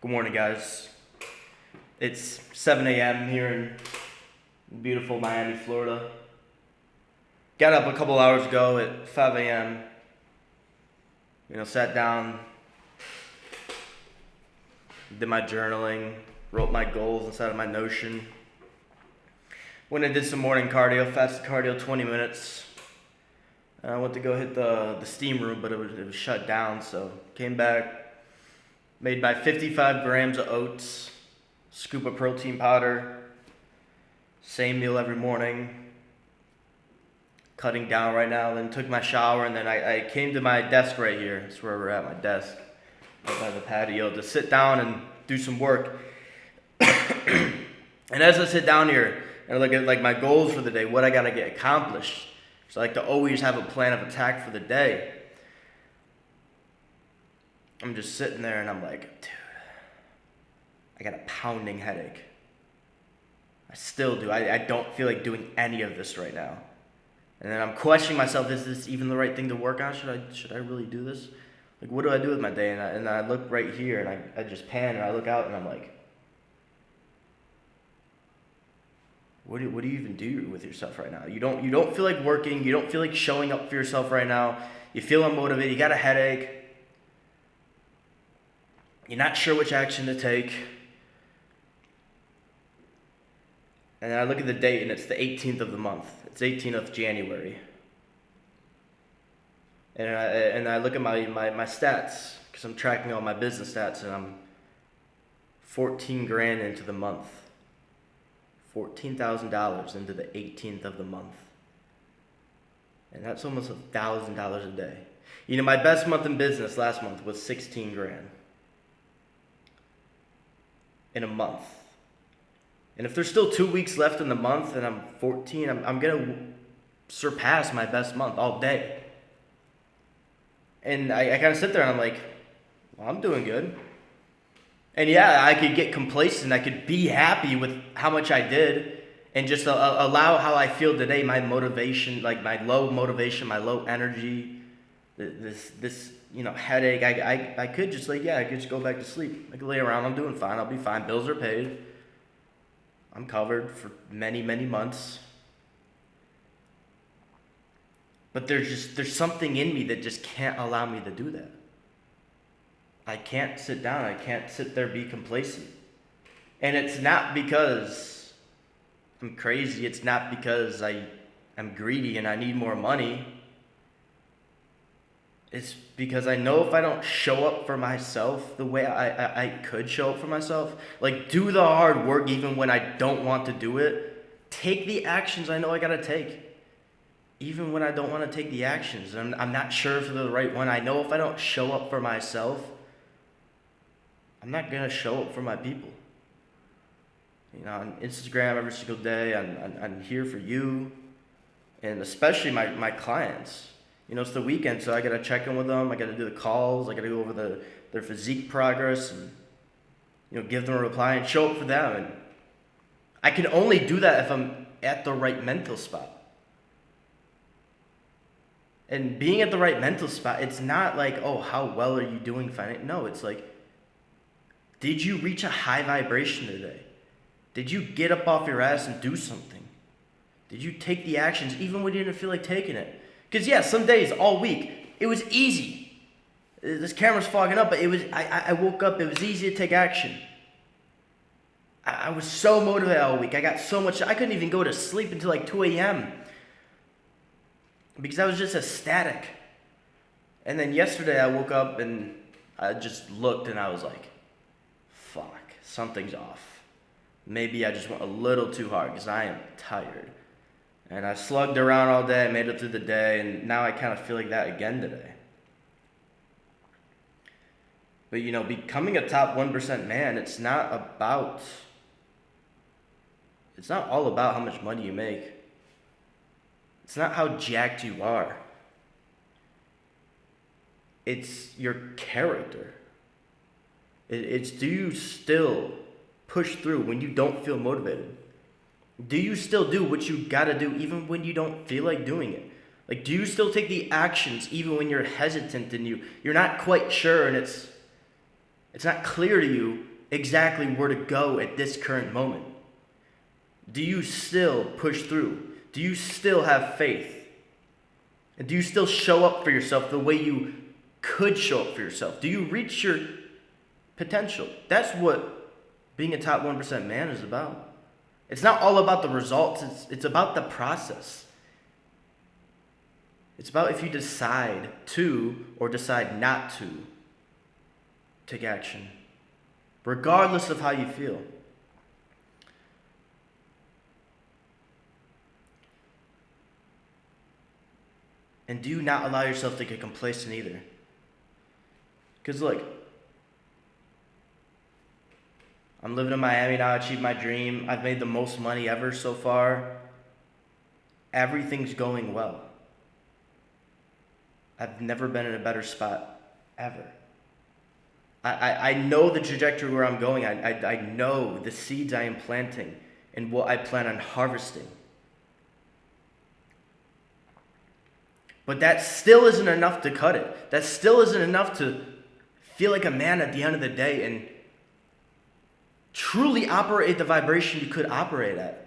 Good morning, guys. It's 7 a.m. here in beautiful Miami, Florida. Got up a couple hours ago at 5 a.m. Sat down, did my journaling, wrote my goals inside of my Notion. Went and did some morning cardio, fasted cardio, 20 minutes. I went to go hit the steam room, but it was shut down, so came back. Made my 55 grams of oats, scoop of protein powder, same meal every morning, cutting down right now. Then took my shower, and then I came to my desk right here. That's where we're at, my desk, right by the patio, to sit down and do some work. And as I sit down here and I look at my goals for the day, what I gotta get accomplished, so I like to always have a plan of attack for the day. I'm just sitting there and I'm like, dude, I got a pounding headache. I still do. I don't feel like doing any of this right now. And then I'm questioning myself, is this even the right thing to work on? Should I really do this? Like, what do I do with my day? And I look right here and I just pan and I look out and I'm like, what do you even do with yourself right now? You don't feel like working. You don't feel like showing up for yourself right now. You feel unmotivated. You got a headache. You're not sure which action to take. And then I look at the date and it's the 18th of the month. It's 18th of January. And I look at my stats, because I'm tracking all my business stats, and I'm 14 grand into the month. $14,000 into the 18th of the month. And that's almost $1,000 a day. My best month in business last month was 16 grand. In a month. And if there's still 2 weeks left in the month and I'm 14, I'm going to surpass my best month all day. And I kind of sit there and I'm like, well, I'm doing good. And yeah, I could get complacent. I could be happy with how much I did and just allow how I feel today, my motivation, like my low motivation, my low energy, this headache. I could just I could just go back to sleep. I could lay around. I'm doing fine. I'll be fine. Bills are paid. I'm covered for many, many months. But there's something in me that just can't allow me to do that. I can't sit down. I can't sit there, be complacent. And it's not because I'm crazy. It's not because I'm greedy and I need more money. It's because I know if I don't show up for myself the way I could show up for myself, like do the hard work even when I don't want to do it, take the actions I know I gotta take, even when I don't want to take the actions. I'm not sure if they're the right one. I know if I don't show up for myself, I'm not gonna show up for my people. On Instagram every single day, I'm here for you, and especially my clients. It's the weekend, so I got to check in with them. I got to do the calls. I got to go over their physique progress and, give them a reply and show up for them. And I can only do that if I'm at the right mental spot. And being at the right mental spot, it's not like, oh, how well are you doing financially? No, it's like, did you reach a high vibration today? Did you get up off your ass and do something? Did you take the actions even when you didn't feel like taking it? Because yeah, some days all week it was easy. This camera's fogging up, but it was. I woke up. It was easy to take action. I was so motivated all week. I got so much. I couldn't even go to sleep until like 2 a.m. because I was just ecstatic. And then yesterday I woke up and I just looked and I was like, "Fuck, something's off. Maybe I just went a little too hard because I am tired." And I slugged around all day, made it through the day, and now I kind of feel like that again today. But becoming a top 1% man, it's not all about how much money you make. It's not how jacked you are. It's your character. It's do you still push through when you don't feel motivated? Do you still do what you gotta do even when you don't feel like doing it? Like, do you still take the actions even when you're hesitant and you're not quite sure and it's It's not clear to you exactly where to go at this current moment. Do you still push through? Do you still have faith? And do you still show up for yourself the way you could show up for yourself? Do you reach your potential? That's what being a top 1% man is about. It's not all about the results, it's about the process. It's about if you decide to or decide not to take action, regardless of how you feel. And do not allow yourself to get complacent either. Because look, I'm living in Miami now, I achieved my dream. I've made the most money ever so far. Everything's going well. I've never been in a better spot, ever. I know the trajectory where I'm going. I know the seeds I am planting and what I plan on harvesting. But that still isn't enough to cut it. That still isn't enough to feel like a man at the end of the day and truly operate the vibration you could operate at.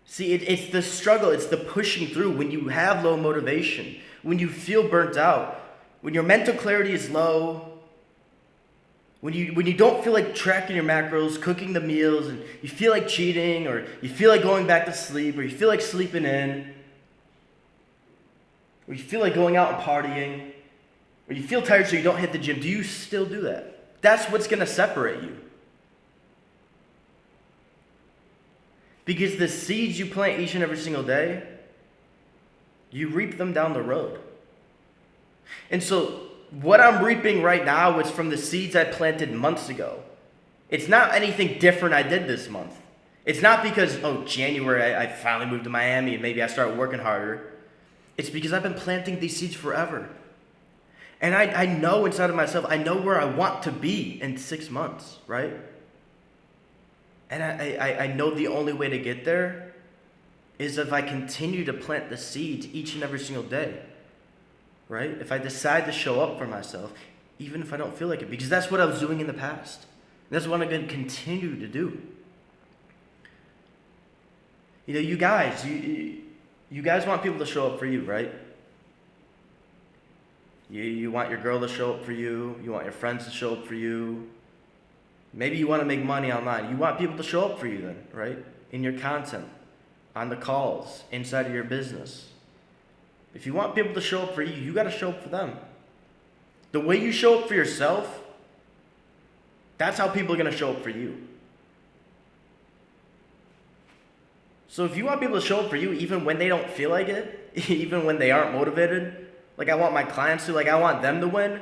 See, it's the struggle, it's the pushing through when you have low motivation, when you feel burnt out, when your mental clarity is low, when you don't feel like tracking your macros, cooking the meals, and you feel like cheating, or you feel like going back to sleep, or you feel like sleeping in, or you feel like going out and partying, or you feel tired so you don't hit the gym, do you still do that? That's what's going to separate you. Because the seeds you plant each and every single day, you reap them down the road. And so what I'm reaping right now is from the seeds I planted months ago. It's not anything different I did this month. It's not because, January I finally moved to Miami and maybe I started working harder. It's because I've been planting these seeds forever. And I know inside of myself, I know where I want to be in 6 months, right? And I know the only way to get there is if I continue to plant the seeds each and every single day, right? If I decide to show up for myself, even if I don't feel like it, because that's what I was doing in the past. That's what I'm going to continue to do. You know, you guys want people to show up for you, right? You want your girl to show up for you. You want your friends to show up for you. Maybe you want to make money online. You want people to show up for you then, right? In your content, on the calls, inside of your business. If you want people to show up for you, you got to show up for them. The way you show up for yourself, that's how people are going to show up for you. So if you want people to show up for you even when they don't feel like it, even when they aren't motivated, like I want my clients to, like I want them to win,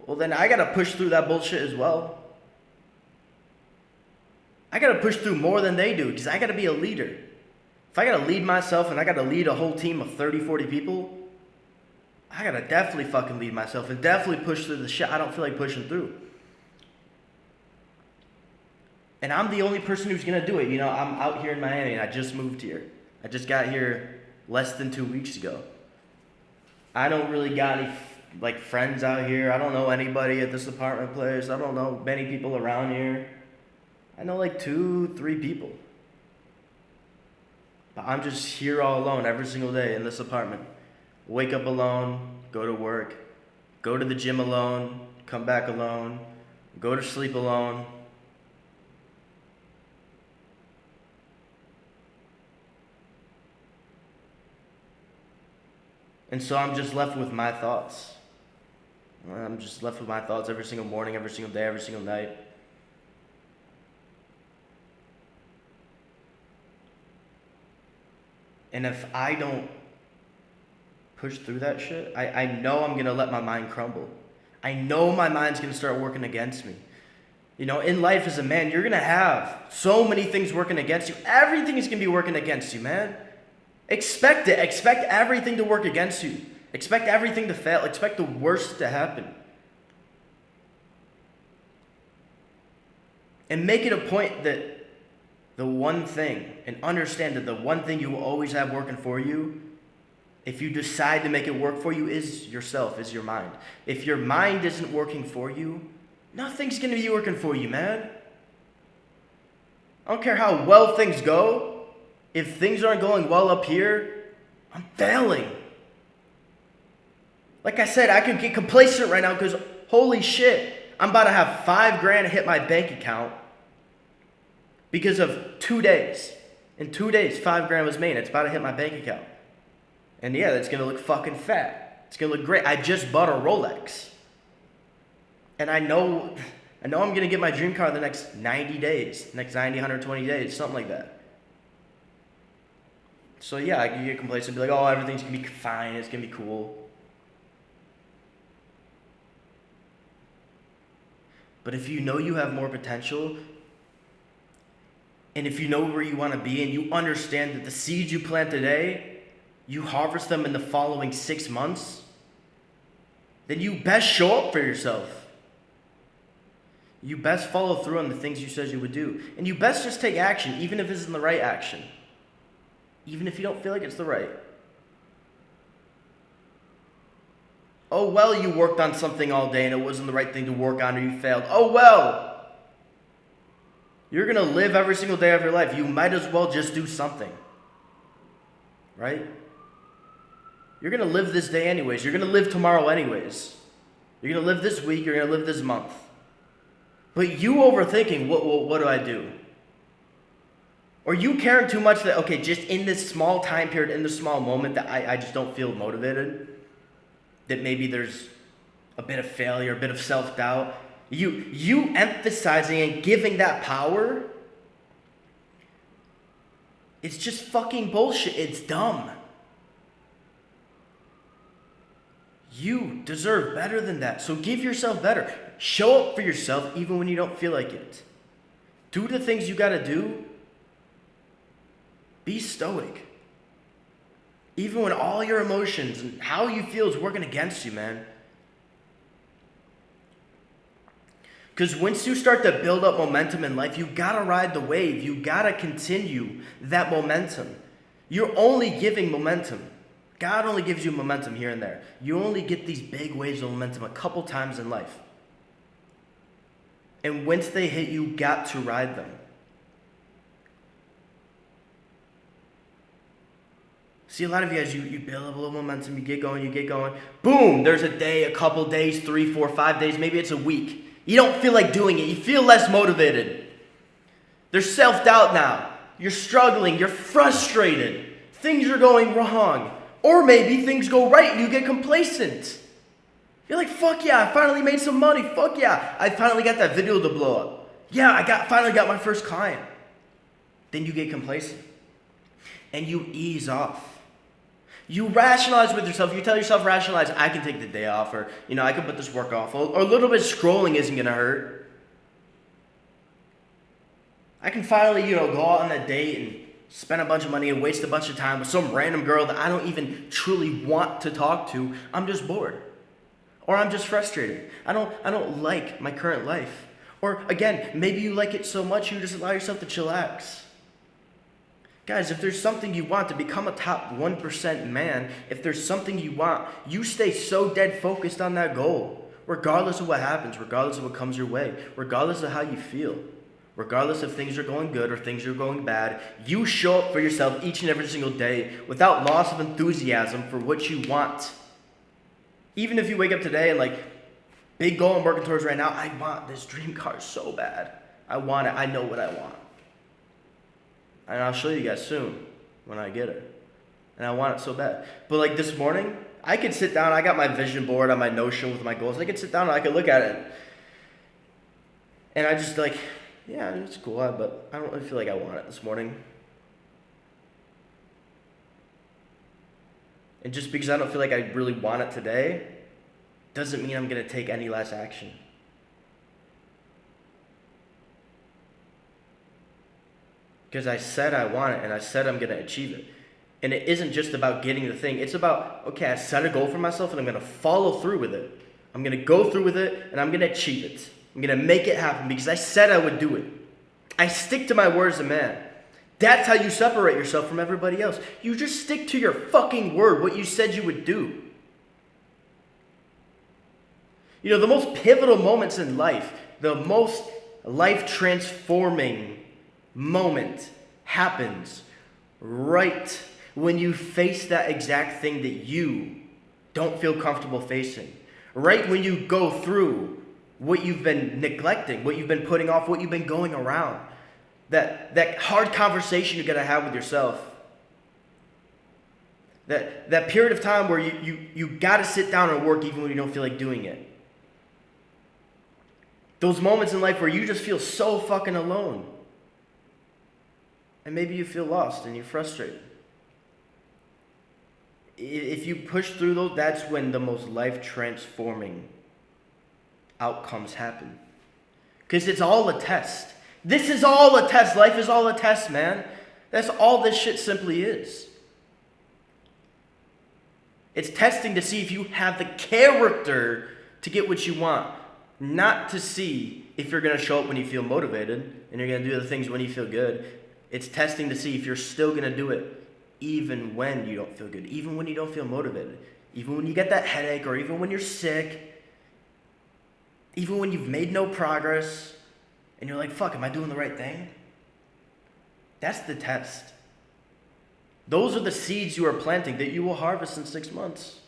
well then I got to push through that bullshit as well. I got to push through more than they do because I got to be a leader. If I got to lead myself and I got to lead a whole team of 30, 40 people, I got to definitely fucking lead myself and definitely push through the shit I don't feel like pushing through. And I'm the only person who's going to do it. You know, I'm out here in Miami and I just moved here. I just got here less than 2 weeks ago. I don't really got any friends out here. I don't know anybody at this apartment place. I don't know many people around here. I know 2, 3 people. But I'm just here all alone every single day in this apartment. Wake up alone, go to work, go to the gym alone, come back alone, go to sleep alone. And so I'm just left with my thoughts. I'm just left with my thoughts every single morning, every single day, every single night. And if I don't push through that shit, I know I'm going to let my mind crumble. I know my mind's going to start working against me. You know, in life as a man, you're going to have so many things working against you. Everything is going to be working against you, man. Expect it. Expect everything to work against you. Expect everything to fail. Expect the worst to happen. And make it a point that the one thing, and understand that the one thing you will always have working for you if you decide to make it work for you, is yourself, is your mind. If your mind isn't working for you, nothing's going to be working for you, man. I don't care how well things go. If things aren't going well up here, I'm failing. Like I said, I could get complacent right now because holy shit, I'm about to have $5,000 hit my bank account because of 2 days. In 2 days, $5,000 was made. It's about to hit my bank account. And yeah, that's going to look fucking fat. It's going to look great. I just bought a Rolex. And I know I'm going to get my dream car in the next 90 days, next 90, 120 days, something like that. So yeah, I can get complacent and be like, oh, everything's going to be fine. It's going to be cool. But if you know you have more potential, and if you know where you want to be, and you understand that the seeds you plant today, you harvest them in the following 6 months, then you best show up for yourself. You best follow through on the things you said you would do. And you best just take action, even if it isn't the right action. Even if you don't feel like it's the right. Oh, well, you worked on something all day and it wasn't the right thing to work on or you failed. Oh, well. You're going to live every single day of your life. You might as well just do something. Right? You're going to live this day anyways. You're going to live tomorrow anyways. You're going to live this week. You're going to live this month. But you overthinking, what do I do? Or you caring too much that, okay, just in this small time period, in this small moment that I just don't feel motivated. That maybe there's a bit of failure, a bit of self-doubt. You emphasizing and giving that power, it's just fucking bullshit. It's dumb. You deserve better than that. So give yourself better. Show up for yourself even when you don't feel like it. Do the things you gotta do. Be stoic. Even when all your emotions and how you feel is working against you, man. Because once you start to build up momentum in life, you gotta ride the wave. You gotta continue that momentum. You're only giving momentum. God only gives you momentum here and there. You only get these big waves of momentum a couple times in life. And once they hit, you got to ride them. See, a lot of you guys, you build up a little momentum, you get going. Boom, there's a day, a couple days, 3, 4, 5 days, maybe it's a week. You don't feel like doing it. You feel less motivated. There's self-doubt now. You're struggling. You're frustrated. Things are going wrong. Or maybe things go right and you get complacent. You're like, fuck yeah, I finally made some money. Fuck yeah, I finally got that video to blow up. Yeah, I finally got my first client. Then you get complacent. And you ease off. You rationalize with yourself. You tell yourself, rationalize, I can take the day off, or, I can put this work off, or a little bit of scrolling isn't going to hurt. I can finally, go out on a date and spend a bunch of money and waste a bunch of time with some random girl that I don't even truly want to talk to. I'm just bored. Or I'm just frustrated. I don't like my current life. Or, again, maybe you like it so much you just allow yourself to chillax. Guys, if there's something you want to become a top 1% man, if there's something you want, you stay so dead focused on that goal. Regardless of what happens, regardless of what comes your way, regardless of how you feel, regardless if things are going good or things are going bad, you show up for yourself each and every single day without loss of enthusiasm for what you want. Even if you wake up today and big goal I'm working towards right now, I want this dream car so bad. I want it. I know what I want. And I'll show you guys soon when I get it. And I want it so bad. But this morning, I could sit down. I got my vision board on my Notion with my goals. I could sit down and I could look at it. And I just yeah, it's cool, but I don't really feel like I want it this morning. And just because I don't feel like I really want it today, doesn't mean I'm going to take any less action. Because I said I want it, and I said I'm going to achieve it. And it isn't just about getting the thing. It's about, okay, I set a goal for myself, and I'm going to follow through with it. I'm going to go through with it, and I'm going to achieve it. I'm going to make it happen because I said I would do it. I stick to my word as a man. That's how you separate yourself from everybody else. You just stick to your fucking word, what you said you would do. You know, the most pivotal moments in life, the most life-transforming moment happens right when you face that exact thing that you don't feel comfortable facing. Right when you go through what you've been neglecting, what you've been putting off, what you've been going around. That hard conversation you're going to have with yourself. That period of time where you got to sit down and work even when you don't feel like doing it. Those moments in life where you just feel so fucking alone. And maybe you feel lost and you're frustrated. If you push through those, that's when the most life-transforming outcomes happen. Because it's all a test. This is all a test. Life is all a test, man. That's all this shit simply is. It's testing to see if you have the character to get what you want. Not to see if you're going to show up when you feel motivated and you're going to do the things when you feel good. It's testing to see if you're still going to do it even when you don't feel good, even when you don't feel motivated, even when you get that headache, or even when you're sick, even when you've made no progress and you're like, fuck, am I doing the right thing? That's the test. Those are the seeds you are planting that you will harvest in 6 months.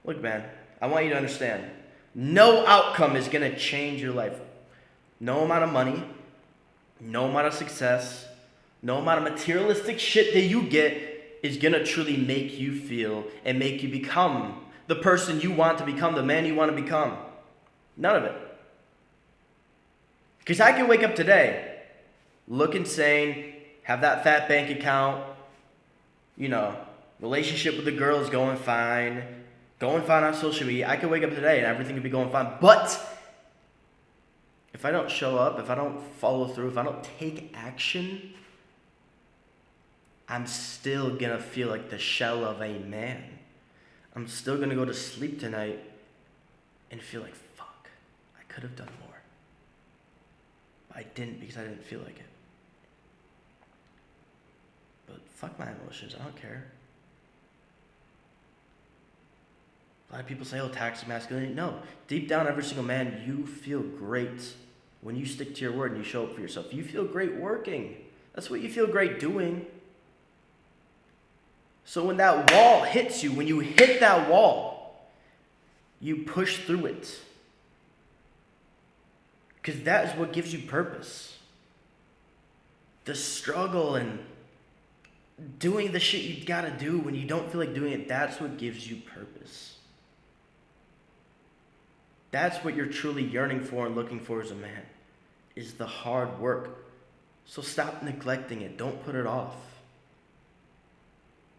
Look, man, I want you to understand. No outcome is going to change your life. No amount of money, no amount of success, no amount of materialistic shit that you get is going to truly make you feel and make you become the person you want to become, the man you want to become. None of it. Because I can wake up today, look insane, have that fat bank account, relationship with the girl is going fine on social media. I could wake up today and everything could be going fine. But if I don't show up, if I don't follow through, if I don't take action, I'm still going to feel like the shell of a man. I'm still going to go to sleep tonight and feel like, fuck, I could have done more. But I didn't because I didn't feel like it. But fuck my emotions, I don't care. A lot of people say, oh, toxic masculinity. No, deep down, every single man, you feel great when you stick to your word and you show up for yourself. You feel great working. That's what you feel great doing. So when that wall hits you, when you hit that wall, you push through it. Because that is what gives you purpose. The struggle and doing the shit you gotta do when you don't feel like doing it, that's what gives you purpose. That's what you're truly yearning for and looking for as a man, is the hard work. So stop neglecting it. Don't put it off.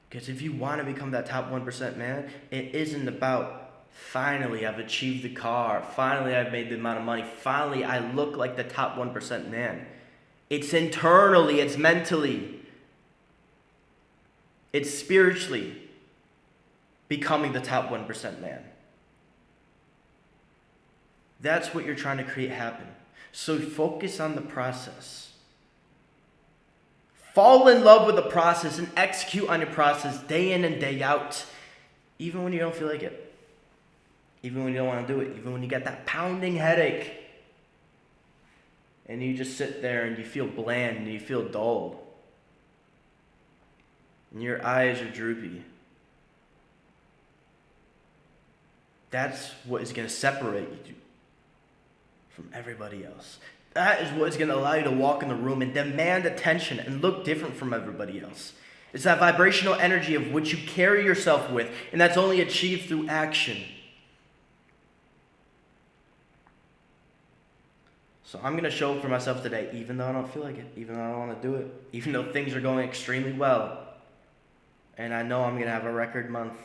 Because if you want to become that top 1% man, it isn't about, finally I've achieved the car, finally I've made the amount of money, finally I look like the top 1% man. It's internally, it's mentally, it's spiritually becoming the top 1% man. That's what you're trying to create happen. So focus on the process. Fall in love with the process and execute on your process day in and day out, even when you don't feel like it. Even when you don't want to do it. Even when you get that pounding headache. And you just sit there and you feel bland and you feel dull. And your eyes are droopy. That's what is going to separate you from everybody else. That is what is going to allow you to walk in the room and demand attention and look different from everybody else. It's that vibrational energy of which you carry yourself with, and that's only achieved through action. So I'm going to show up for myself today, even though I don't feel like it, even though I don't want to do it, even though things are going extremely well, and I know I'm going to have a record month.